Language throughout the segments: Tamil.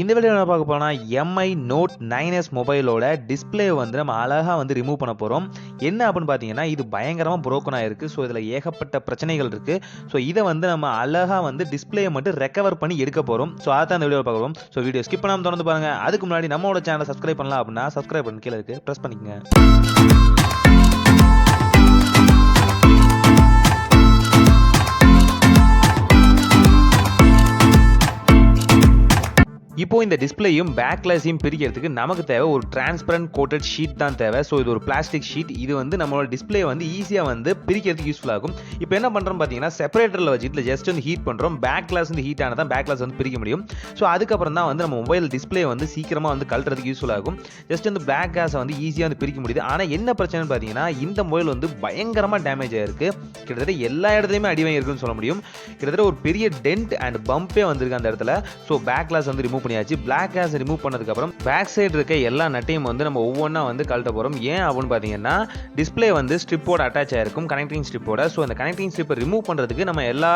இந்த வீடியோ என்ன பார்க்க போறோம்னா MI Note 9s மொபைலோட டிஸ்ப்ளே வந்து நம்ம அழகா வந்து ரிமூவ் பண்ண போறோம். என்ன அப்படின்னு பார்த்தீங்கன்னா இது பயங்கரமா புரோக்கன் ஆயிருக்கு. ஸோ இதில் ஏகப்பட்ட பிரச்சனைகள் இருக்கு. ஸோ இதை வந்து நம்ம அழகா வந்து டிஸ்ப்ளேயை மட்டும் ரெக்கவர் பண்ணி எடுக்க போறோம். ஸோ அதான் இந்த வீடியோ பார்க்க போறோம். ஸோ வீடியோ ஸ்கிப் பண்ணாம தொடர்ந்து பாருங்க. அதுக்கு முன்னாடி நம்மளோட சேனலை சப்ஸ்கிரைப் பண்ணலாம் அப்படின்னா சப்ஸ்கிரைப் பண்ணி கீழே இருக்கு பிரஸ் பண்ணிக்கங்க. இப்போ இந்த டிஸ்பிளேயும் பேக் கிளாஸையும் பிரிக்கிறதுக்கு நமக்கு தேவை ஒரு டிரான்ஸ்பரண்ட் கோட்டட் ஷீட் தான் தேவை. ஸோ இது ஒரு பிளாஸ்டிக் ஷீட். இது வந்து நம்மளோட டிஸ்பிளே வந்து ஈஸியாக வந்து பிரிக்கிறதுக்கு யூஸ்ஃபுல் ஆகும். இப்போ என்ன பண்ணுறோம் பார்த்தீங்கன்னா செப்பரேட்டரில் வச்சுட்டு ஜஸ்ட் வந்து ஹீட் பண்ணுறோம். பேக் கிளாஸ் வந்து ஹீட் ஆனால் தான் பேக் கிளாஸ் வந்து பிரிக்க முடியும். ஸோ அதுக்கப்புறம் தான் வந்து நம்ம மொபைல் டிஸ்பிளே வந்து சீக்கிரமாக வந்து கழட்டுறதுக்கு யூஸ்ஃபுல் ஆகும். ஜஸ்ட் வந்து பேக் கிளாஸை வந்து ஈஸியாக வந்து பிரிக்க முடியுது. ஆனால் என்ன பிரச்சனைன்னு பார்த்தீங்கன்னா இந்த மொபைல் வந்து பயங்கரமாக டேமேஜ் ஆயிருக்கு. கிட்டத்தட்ட எல்லா இடத்துலையுமே அடி வாங்கியிருக்குன்னு சொல்ல முடியும். கிட்டத்தட்ட ஒரு பெரிய டென்ட் அண்ட் பம்பே வந்திருக்கு அந்த இடத்துல. ஸோ பேக் கிளாஸ் வந்து ரிமூவ் பண்ணியாச்சு. பிளாக் கிளாஸ் ரிமூவ் பண்ணதுக்கு அப்புறம் பேக் சைடு இருக்க எல்லா நட்டையும் வந்து நம்ம ஒவ்வொன்றா வந்து கழட்ட போறோம். ஏன் அப்படின்னு பார்த்தீங்கன்னா டிஸ்பிளே வந்து ஸ்ட்ரிப்போட அட்டாச் ஆயிருக்கும், கனெக்டிங் ஸ்ட்ரிப்போட. ஸோ அந்த கனெக்டிங் ஸ்ட்ரிப்பை ரிமூவ் பண்ணுறதுக்கு நம்ம எல்லா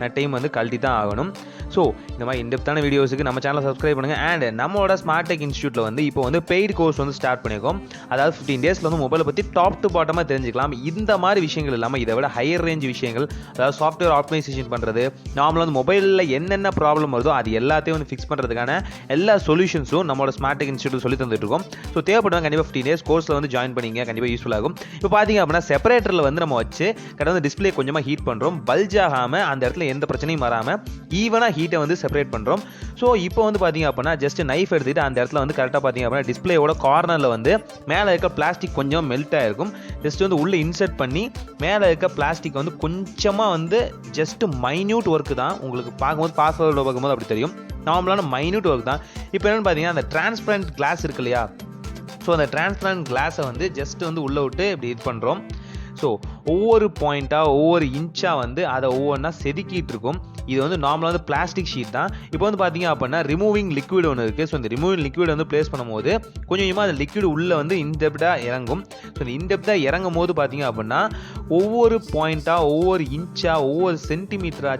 நட்டையும் வந்து கழட்டி தான் ஆகணும். ஸோ இந்த மாதிரி இன்டெப்தான வீடியோஸுக்கு நம்ம சேனலை சப்ஸ்கிரைப் பண்ணுங்க. அண்ட் நம்மளோட ஸ்மார்ட் டெக் இன்ஸ்டியூட்டில் வந்து இப்போ வந்து பெய்டு கோர்ஸ் வந்து ஸ்டார்ட் பண்ணியிருக்கோம். அதாவது 15 டேஸில் வந்து மொபைலை பற்றி டாப் டு பாட்டமாக தெரிஞ்சுக்கலாம். இந்த மாதிரி விஷயங்கள் இல்லாமல் இதை விட ஹையர் ரேஞ்ச் விஷயங்கள், அதாவது சாஃப்ட்வேர் ஆப்டிமைசேஷன் பண்ணுறது, நார்மலாக வந்து மொபைலில் என்னென்ன ப்ராப்ளம் வருதோ அது எல்லாத்தையும் வந்து ஃபிக்ஸ் பண்ணுறதுக்கான எல்லா சொல்யூஷன்ஸும் நம்மளோட ஸ்மார்ட் டெக் இன்ஸ்டியூட் சொல்லி தந்துட்டு இருக்கோம். ஸோ தேவைப்படுவாங்க கண்டிப்பாக 15 டேஸ் கோர்ஸில் வந்து ஜாயின் பண்ணிங்க, கண்டிப்பாக யூஸ்ஃபுல் ஆகும். இப்போ பார்த்தீங்க அப்படின்னா செப்பரேட்டரில் வந்து நம்ம வச்சு கடை வந்து டிஸ்பிளே கொஞ்சமாக ஹீட் பண்ணுறோம். பல்ஜ் ஆகாமல் அந்த இடத்துல எந்த பிரச்சனையும் வராமல் ஈவனாக ஹீட்டை வந்து செப்பரேட் பண்ணுறோம். ஸோ இப்போ வந்து பார்த்தீங்க அப்படின்னா ஜஸ்ட் நைஃப் எடுத்துகிட்டு அந்த இடத்துல வந்து கரெக்டாக பார்த்தீங்க அப்படின்னா டிஸ்பிளேயோட கார்னரில் வந்து மேலே இருக்க பிளாஸ்டிக் கொஞ்சம் மெல்ட் ஆகிருக்கும். ஜஸ்ட் வந்து உள்ளே இன்சர்ட் பண்ணி மேலே இருக்க பிளாஸ்டிக் வந்து கொஞ்சமாக வந்து ஜஸ்ட் மைன்யூட் ஒர்க்கு தான். உங்களுக்கு பார்க்கும்போது அப்படி தெரியும், நார்மலான மைன்யூட் ஒர்க் தான். இப்போ என்னென்னு பார்த்தீங்கன்னா அந்த டிரான்ஸ்பரண்ட் கிளாஸ் இருக்கு இல்லையா, ஸோ அந்த டிரான்ஸ்பரண்ட் கிளாஸை வந்து ஜஸ்ட் வந்து உள்ளே விட்டு இப்படி இது பண்ணுறோம். ஸோ ஒவ்வொரு பாயிண்ட்டாக ஒவ்வொரு இன்ச்சாக வந்து அதை ஒவ்வொன்றா செதுக்கிட்டு இருக்கும். இது வந்து நார்மலாக வந்து பிளாஸ்டிக் ஷீட் தான். இப்போ வந்து பார்த்தீங்க அப்படின்னா ரிமூவிங் லிக்விட் ஒன்று இருக்குது. ஸோ இந்த ரிமூவிங் லிக்விட் வந்து ப்ளேஸ் பண்ணும்போது கொஞ்சம் கொஞ்சமாக அந்த லிக்விட் உள்ளே வந்து இன்டெப்டாக இறங்கும். ஸோ இந்த இன்டெப்டாக இறங்கும் போது பார்த்தீங்க அப்படின்னா ஒவ்வொரு பாயிண்ட்டாக ஒவ்வொரு இன்ச்சாக ஒவ்வொரு சென்டிமீட்டராக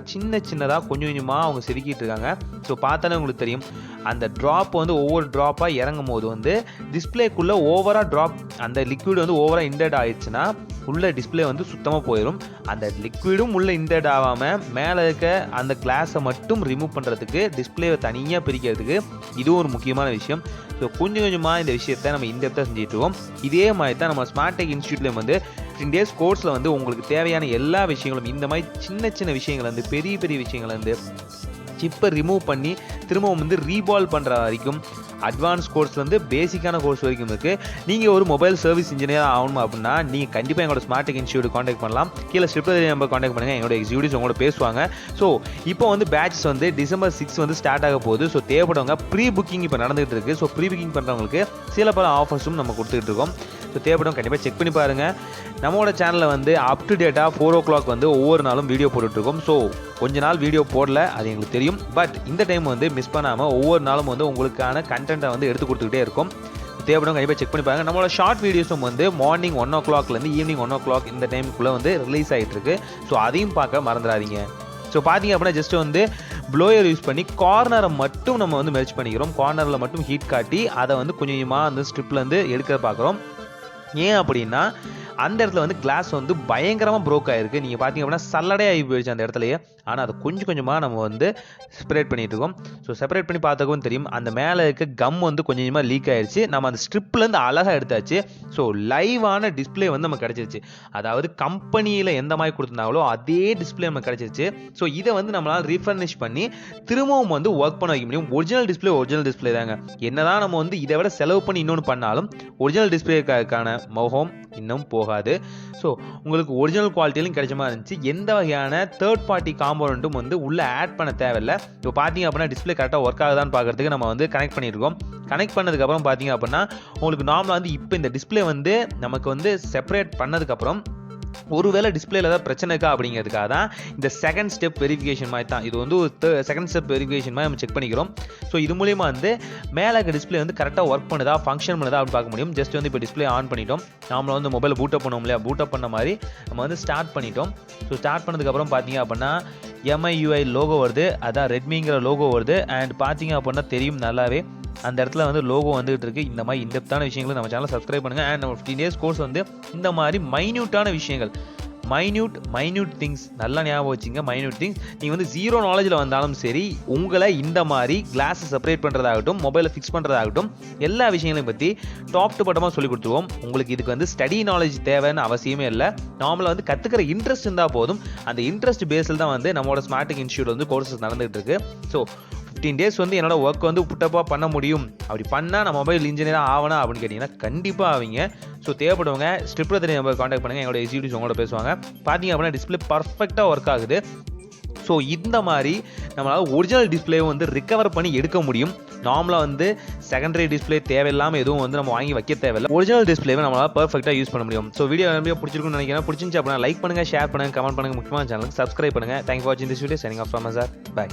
சின்னதாக கொஞ்சம் கொஞ்சமாக அவங்க செதுக்கிட்டு இருக்காங்க. ஸோ பார்த்தாலே உங்களுக்கு தெரியும் அந்த ட்ராப் வந்து ஒவ்வொரு ட்ராப்பாக இறங்கும் போது வந்து டிஸ்பிளேக்குள்ளே ஓவராக ட்ராப் அந்த லிக்விட் வந்து ஓவராக இன்டெட் ஆயிடுச்சுன்னா உள்ள டிஸ்பிளே வந்து சுத்தமாக போயிடும். அந்த லிக்விடும் உள்ள இன்டெட் ஆகாமல் மேலே இருக்க அந்த கிளாஸை மட்டும் ரிமூவ் பண்ணுறதுக்கு டிஸ்பிளேவை தனியாக பிரிக்கிறதுக்கு இது ஒரு முக்கியமான விஷயம். ஸோ கொஞ்சம் கொஞ்சமாக இந்த விஷயத்தை நம்ம இன்டெப்த்தாக செஞ்சுட்டு இருக்கோம். இதே மாதிரி தான் நம்ம ஸ்மார்ட் டெக் இன்ஸ்டியூட்லேயும் வந்து 15 டேஸ் கோர்ஸில் வந்து உங்களுக்கு தேவையான எல்லா விஷயங்களும் இந்த மாதிரி சின்ன விஷயங்கள் வந்து பெரிய விஷயங்கள் வந்து சிப்பை ரிமூவ் பண்ணி திரும்பவும் வந்து ரீபால் பண்ணுற வரைக்கும் அட்வான்ஸ் கோர்ஸ்லேருந்து பேசிக்கான கோர்ஸ் வரைக்கும் இருக்குது. நீங்கள் ஒரு மொபைல் சர்வீஸ் இன்ஜினியர் ஆகணும் அப்படின்னா நீங்கள் கண்டிப்பாக எங்களோட ஸ்மார்ட் டெக் இன்ஸ்டியூட் காண்டாக்ட் பண்ணலாம். கீழே ஸ்கிரிப்ட் நம்பர் காண்டாக்ட் பண்ணுங்கள், எங்களோட எக்ஸிக்யூட்டிவ்ஸ் உங்களோட பேசுவாங்க. ஸோ இப்போ வந்து பேட்ச் வந்து December 6 வந்து ஸ்டார்ட் ஆக போகுது. ஸோ தேவைப்படுறவங்க ப்ரீ புக்கிங் இப்போ நடந்துகிட்டு இருக்குது. ஸோ ப்ரீ புக்கிங் பண்ணுறவங்களுக்கு சில பல ஆஃபர்ஸும் நம்ம கொடுத்துட்டு இருக்கோம். ஸோ தேவைப்படும் கண்டிப்பாக செக் பண்ணி பாருங்கள். நம்மளோட சேனலில் வந்து அப் டு டேட்டாக 4 o'clock வந்து ஒவ்வொரு நாளும் வீடியோ போட்டுட்ருக்கோம். ஸோ கொஞ்ச நாள் வீடியோ போடல, அது எங்களுக்கு தெரியும். பட் இந்த டைம் வந்து மிஸ் பண்ணாமல் ஒவ்வொரு நாளும் வந்து உங்களுக்கான கண்டென்ட்டை வந்து எடுத்து கொடுத்துக்கிட்டே இருக்கும். தேவைப்படும் கண்டிப்பாக செக் பண்ணி பாருங்க. நம்மளோட ஷார்ட் வீடியோஸும் வந்து மார்னிங் 1 o'clockலேருந்து ஈவினிங் 1 o'clock இந்த டைமுக்குள்ளே வந்து ரிலீஸ் ஆகிட்டு இருக்கு. ஸோ அதையும் பார்க்க மறந்துடாதீங்க. ஸோ பார்த்தீங்க அப்படின்னா ஜஸ்ட் வந்து ப்ளோயர் யூஸ் பண்ணி கார்னரை மட்டும் நம்ம வந்து மெர்ஜ் பண்ணிக்கிறோம். கார்னரில் மட்டும் ஹீட் காட்டி அதை வந்து கொஞ்சம் கொஞ்சமாக அந்த ஸ்ட்ரிப்லேருந்து எடுக்க பார்க்குறோம். ஏன் அப்படின்னா அந்த இடத்துல வந்து கிளாஸ் வந்து பயங்கரமாக ப்ரோக் ஆகிருக்கு. நீங்கள் பார்த்தீங்க அப்படின்னா சல்லடே ஆகி போயிடுச்சு அந்த இடத்துலையே. ஆனால் அதை கொஞ்சம் கொஞ்சமாக நம்ம வந்து செப்பரேட் பண்ணிட்டு இருக்கோம். ஸோ செப்பரேட் பண்ணி பார்த்தாக்கும் தெரியும் அந்த மேலே இருக்க கம் வந்து கொஞ்சம் கொஞ்சமாக லீக் ஆயிடுச்சு. நம்ம அந்த ஸ்ட்ரிப்லேருந்து அழகாக எடுத்தாச்சு. ஸோ லைவான டிஸ்பிளே வந்து நமக்கு கிடச்சிருச்சு. அதாவது கம்பெனியில் எந்த மாதிரி கொடுத்துருந்தாங்களோ அதே டிஸ்பிளே நமக்கு கிடச்சிருச்சு. ஸோ இதை வந்து நம்மளால் ரீஃபர்னிஷ் பண்ணி திரும்பவும் வந்து ஒர்க் பண்ண வைக்க முடியும். ஒரிஜினல் டிஸ்பிளே தாங்க. என்னதான் நம்ம வந்து இதை விட செலவு பண்ணி இன்னொன்று பண்ணாலும் ஒரிஜினல் டிஸ்பிளேக்கான முகம் இன்னும் போகாது. ஸோ உங்களுக்கு ஒரிஜினல் குவாலிட்டியிலும் கிடைச்ச மாதிரி இருந்துச்சு. எந்த வகையான தேர்ட் பார்ட்டி காம்போனண்ட்டும் வந்து உள்ளே ஆட் பண்ண தேவையில்லை. இப்போ பார்த்தீங்க அப்படின்னா டிஸ்பிளே கரெக்டாக ஒர்க் ஆகுதான்னு பார்க்குறதுக்கு நம்ம வந்து கனெக்ட் பண்ணியிருக்கோம். கனெக்ட் பண்ணதுக்கப்புறம் பார்த்தீங்க அப்படின்னா உங்களுக்கு நார்மலாக வந்து இப்போ இந்த டிஸ்பிளே வந்து நமக்கு வந்து செப்பரேட் பண்ணதுக்கப்புறம் ஒருவேளை டிஸ்பிளேல ஏதாவது பிரச்சனை இருக்கா அப்படிங்கிறதுக்காக தான் இந்த செகண்ட் ஸ்டெப் வெரிஃபிகேஷன் மாதிரி தான். இது வந்து ஒரு செகண்ட் ஸ்டெப் வெரிஃபிகேஷன் மாதிரி நம்ம செக் பண்ணிக்கிறோம். ஸோ இது மூலியமா வந்து மேலே இருக்க டிஸ்பிளே வந்து கரெக்டாக ஒர்க் பண்ணுதா, ஃபங்க்ஷன் பண்ணுதா அப்படின்னு பார்க்க முடியும். ஜஸ்ட் வந்து இப்போ டிஸ்பிளே ஆன் பண்ணிட்டோம். நாம வந்து மொபைல் பூட் அப் பண்ணுவோம் இல்லையா, பூட் அப் பண்ண மாதிரி நம்ம வந்து ஸ்டார்ட் பண்ணிட்டோம். ஸோ ஸ்டார்ட் பண்ணதுக்கப்புறம் பார்த்தீங்க அப்படின்னா MIUI லோகோ வருது, அதான் ரெட்மிங்கிற லோகோ வருது. அண்ட் பார்த்தீங்க அப்படின்னா தெரியும் நல்லாவே அந்த இடத்துல வந்து லோகோ வந்துகிட்டு இருக்கு. இந்த மாதிரி இன்டெப்த்தான விஷயங்களை நம்ம சேனலை சப்ஸ்கிரைப் பண்ணுங்க. அண்ட் நம்ம 15 days கோர்ஸ் வந்து இந்த மாதிரி மைன்யூட்டான விஷயங்கள், மைன்யூட் திங்ஸ் நல்லா ஞாபகம் வச்சுங்க. மைன்யூட் திங்ஸ் நீங்கள் வந்து ஜீரோ நாலேஜில் வந்தாலும் சரி, உங்களை இந்த மாதிரி கிளாஸை செப்பரேட் பண்ணுறதாகட்டும், மொபைலை ஃபிக்ஸ் பண்ணுறதாகட்டும், எல்லா விஷயங்களையும் பற்றி டாப் டு பாட்டமாக சொல்லி கொடுத்துருவோம். உங்களுக்கு இதுக்கு வந்து ஸ்டடி நாலேஜ் தேவைன்னு அவசியமே இல்லை. நார்மலாக வந்து கற்றுக்கிற இன்ட்ரெஸ்ட் இருந்தால் போதும். அந்த இன்ட்ரெஸ்ட் பேஸில் தான் வந்து நம்மளோட ஸ்மார்ட் இன்ஸ்டியூட் வந்து கோர்சஸ் நடந்துகிட்டு இருக்கு. ஸோ 15 days வந்து என்னோட ஒர்க் வந்து புட்டப்பாக பண்ண முடியும், அப்படி பண்ணால் நான் மொபைல் இன்ஜினியராக ஆகணும் அப்படின்னு கேட்டிங்கன்னா கண்டிப்பாக ஆவீங்க. ஸோ தேவைப்படுவங்க ஸ்ட்ரிப்பில் தெரிய நம்பர் காண்டாக்ட் பண்ணுங்கள். எங்களோட எக்ஸிக்யூட்டிவ்ஸ் உங்களோட பேசுவாங்க. பார்த்தீங்க அப்படின்னா டிஸ்பிளே பர்ஃபெக்டாக ஒர்க் ஆகுது. ஸோ இந்த மாதிரி நம்மளால் ஒரிஜினல் டிஸ்பிளே வந்து ரிகவர் பண்ணி எடுக்க முடியும். நார்மலாக வந்து செகண்டரி டிஸ்பிளே தேவையில்லாமல் எதுவும் வந்து நம்ம வாங்கி வைக்க தேவையில்லை. ஒரிஜினல் டிஸ்பிளேவை நம்மளால் பர்ஃபெக்டாக யூஸ் பண்ண முடியும். ஸோ வீடியோ நிறைய பிடிச்சிருக்குன்னு நினைக்கிறேன். பிடிச்சிருந்துச்சு அப்படின்னா லைக் பண்ணுங்கள், ஷேர் பண்ணுங்கள், கமெண்ட் பண்ணுங்கள், முக்கியமான சேனலுக்கு சப்ஸ்கிரைப் பண்ணுங்கள். தேங்க்யூ ஃபார் வாட்சிங் this video. Signing off from Nagar. By.